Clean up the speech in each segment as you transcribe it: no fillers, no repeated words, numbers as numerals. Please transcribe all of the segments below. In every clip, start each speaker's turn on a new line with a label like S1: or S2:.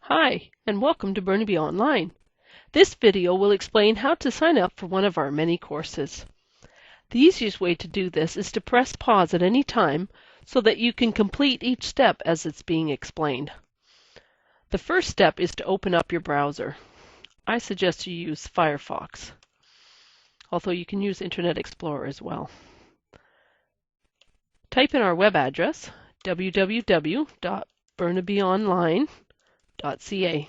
S1: Hi, and welcome to Burnaby Online. This video will explain how to sign up for one of our many courses. The easiest way to do this is to press pause at any time so that you can complete each step as it's being explained. The first step is to open up your browser. I suggest you use Firefox, although you can use Internet Explorer as well. Type in our web address, www.burnabyonline.ca.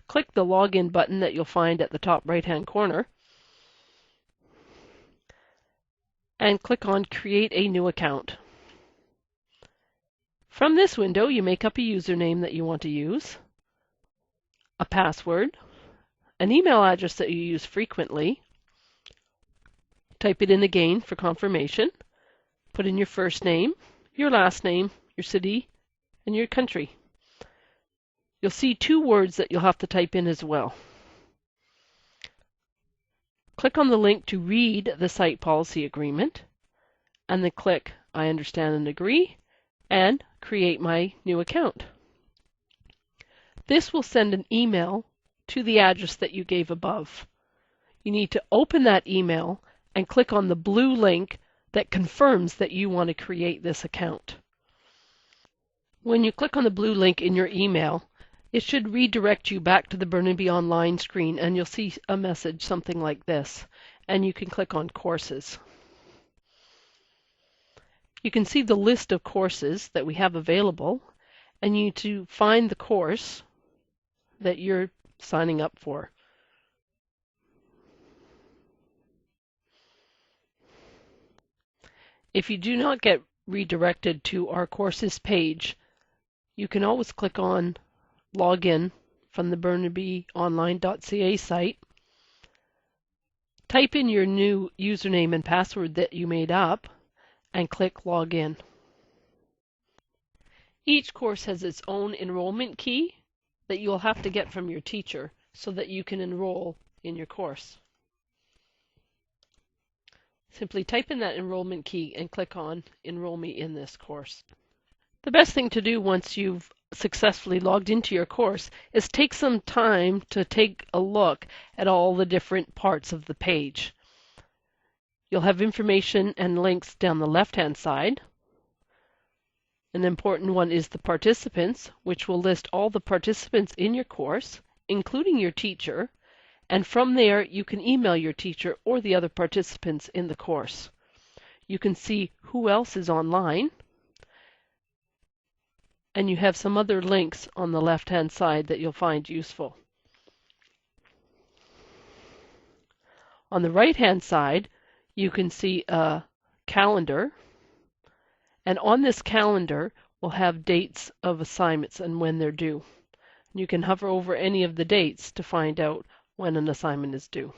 S1: Click the Login button that you'll find at the top right-hand corner and click on Create a New Account. From this window, you make up a username that you want to use, a password, an email address that you use frequently. Type it in again for confirmation. Put in your first name, your last name, your city, and your country. You'll see two words that you'll have to type in as well. Click on the link to read the site policy agreement, and then click I understand and agree, and create my new account. This will send an email to the address that you gave above. You need to open that email and click on the blue link that confirms that you want to create this account. When you click on the blue link in your email, it should redirect you back to the Burnaby Online screen, and you'll see a message something like this, and you can click on Courses. You can see the list of courses that we have available, and you need to find the course that you're signing up for. If you do not get redirected to our courses page, you can always click on Login from the burnabyonline.ca site. Type in your new username and password that you made up and click Login. Each course has its own enrollment key that you'll have to get from your teacher so that you can enroll in your course. Simply type in that enrollment key and click on Enroll Me in this course. The best thing to do once you've successfully logged into your course is take some time to take a look at all the different parts of the page. You'll have information and links down the left-hand side. An important one is the participants, which will list all the participants in your course, including your teacher, and from there you can email your teacher or the other participants in the course. You can see who else is online, and you have some other links on the left-hand side that you'll find useful. On the right-hand side, you can see a calendar, and on this calendar we'll have dates of assignments and when they're due. You can hover over any of the dates to find out when an assignment is due.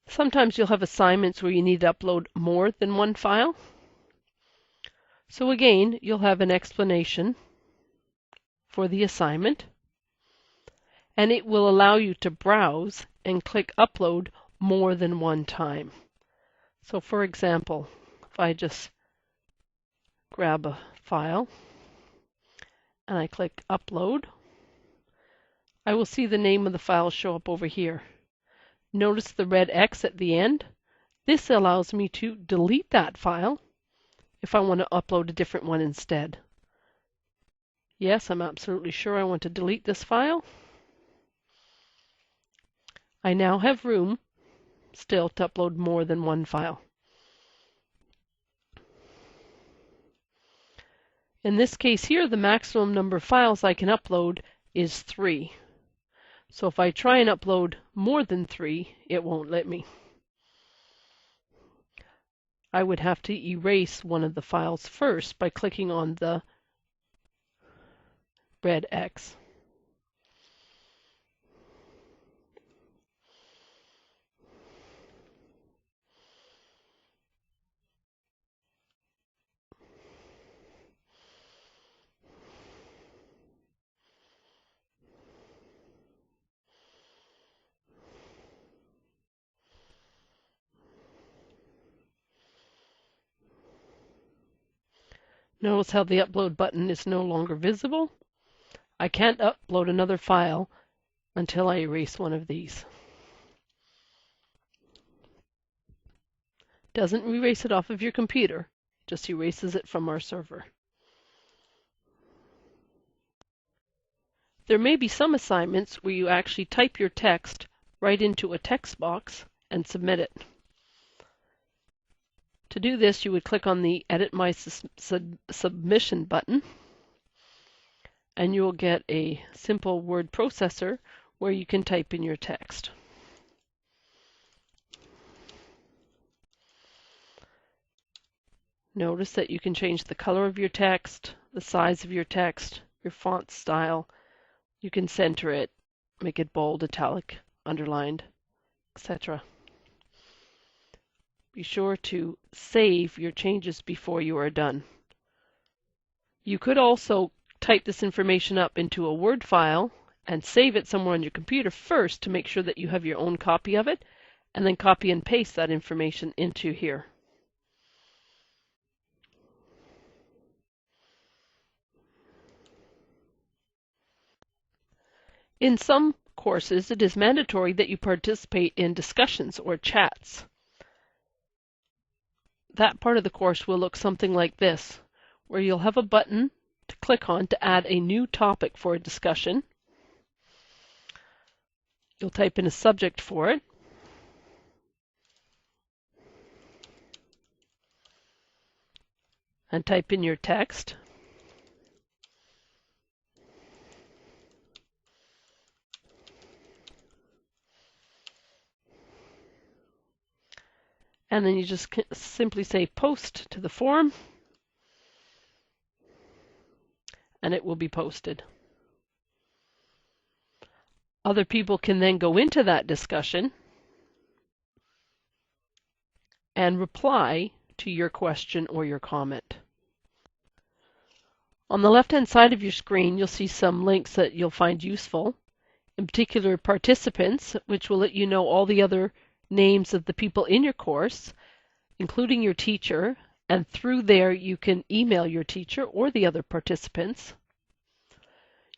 S1: Sometimes you'll have assignments where you need to upload more than one file. So again, you'll have an explanation for the assignment, and it will allow you to browse and click Upload more than one time. So for example, if I just grab a file and I click Upload, I will see the name of the file show up over here. Notice the red X at the end. This allows me to delete that file if I want to upload a different one instead. Yes, I'm absolutely sure I want to delete this file. I now have room still to upload more than one file. In this case here, the maximum number of files I can upload is 3. So if I try and upload more than 3, it won't let me. I would have to erase one of the files first by clicking on the red X. Notice how the upload button is no longer visible? I can't upload another file until I erase one of these. Doesn't erase it off of your computer, just erases it from our server. There may be some assignments where you actually type your text right into a text box and submit it. To do this, you would click on the Edit My Submission button, and you will get a simple word processor where you can type in your text. Notice that you can change the color of your text, the size of your text, your font style. You can center it, make it bold, italic, underlined, etc. Be sure to save your changes before you are done. You could also type this information up into a Word file and save it somewhere on your computer first to make sure that you have your own copy of it, and then copy and paste that information into here. In some courses, it is mandatory that you participate in discussions or chats. That part of the course will look something like this, where you'll have a button to click on to add a new topic for a discussion. You'll type in a subject for it. And type in your text. And then you just simply say post to the forum, and it will be posted. Other people can then go into that discussion and reply to your question or your comment. On the left-hand side of your screen, you'll see some links that you'll find useful, in particular participants, which will let you know all the other names of the people in your course, including your teacher, and through there you can email your teacher or the other participants.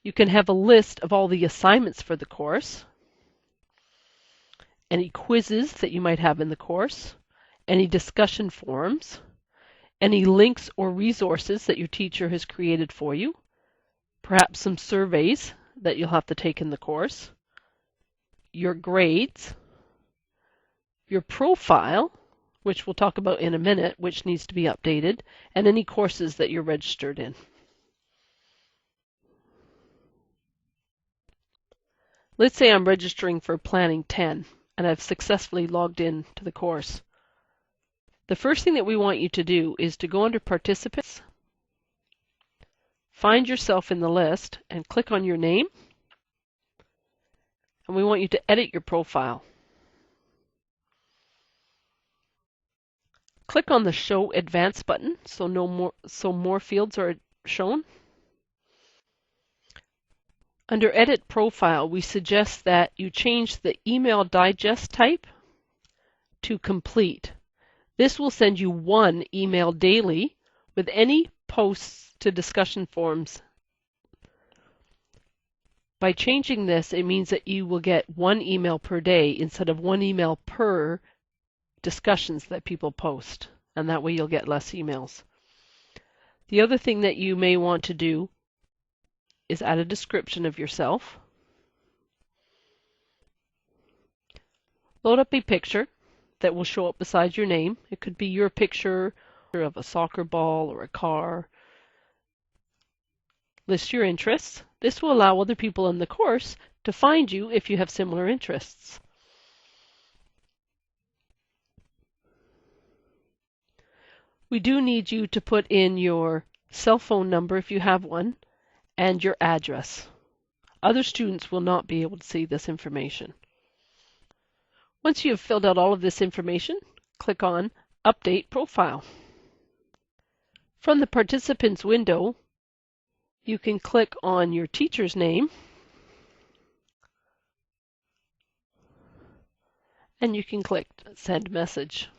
S1: You can have a list of all the assignments for the course, any quizzes that you might have in the course, any discussion forums, any links or resources that your teacher has created for you, perhaps some surveys that you'll have to take in the course, your grades, your profile, which we'll talk about in a minute, which needs to be updated, and any courses that you're registered in. Let's say I'm registering for Planning 10, and I've successfully logged in to the course. The first thing that we want you to do is to go under Participants, find yourself in the list, and click on your name. And we want you to edit your profile. Click on the Show Advanced button so more fields are shown. Under Edit Profile, we suggest that you change the email digest type to Complete. This will send you one email daily with any posts to discussion forums. By changing this, it means that you will get one email per day instead of one email per discussions that people post, and that way you'll get less emails. The other thing that you may want to do is add a description of yourself. Load up a picture that will show up beside your name. It could be your picture of a soccer ball or a car. List your interests. This will allow other people in the course to find you if you have similar interests. We do need you to put in your cell phone number if you have one and your address. Other students will not be able to see this information. Once you have filled out all of this information, click on Update Profile. From the Participants window, you can click on your teacher's name, and you can click Send Message.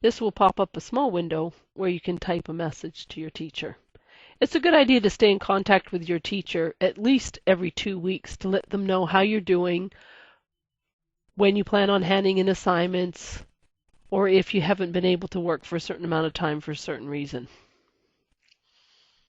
S1: This will pop up a small window where you can type a message to your teacher. It's a good idea to stay in contact with your teacher at least every 2 weeks to let them know how you're doing, when you plan on handing in assignments, or if you haven't been able to work for a certain amount of time for a certain reason.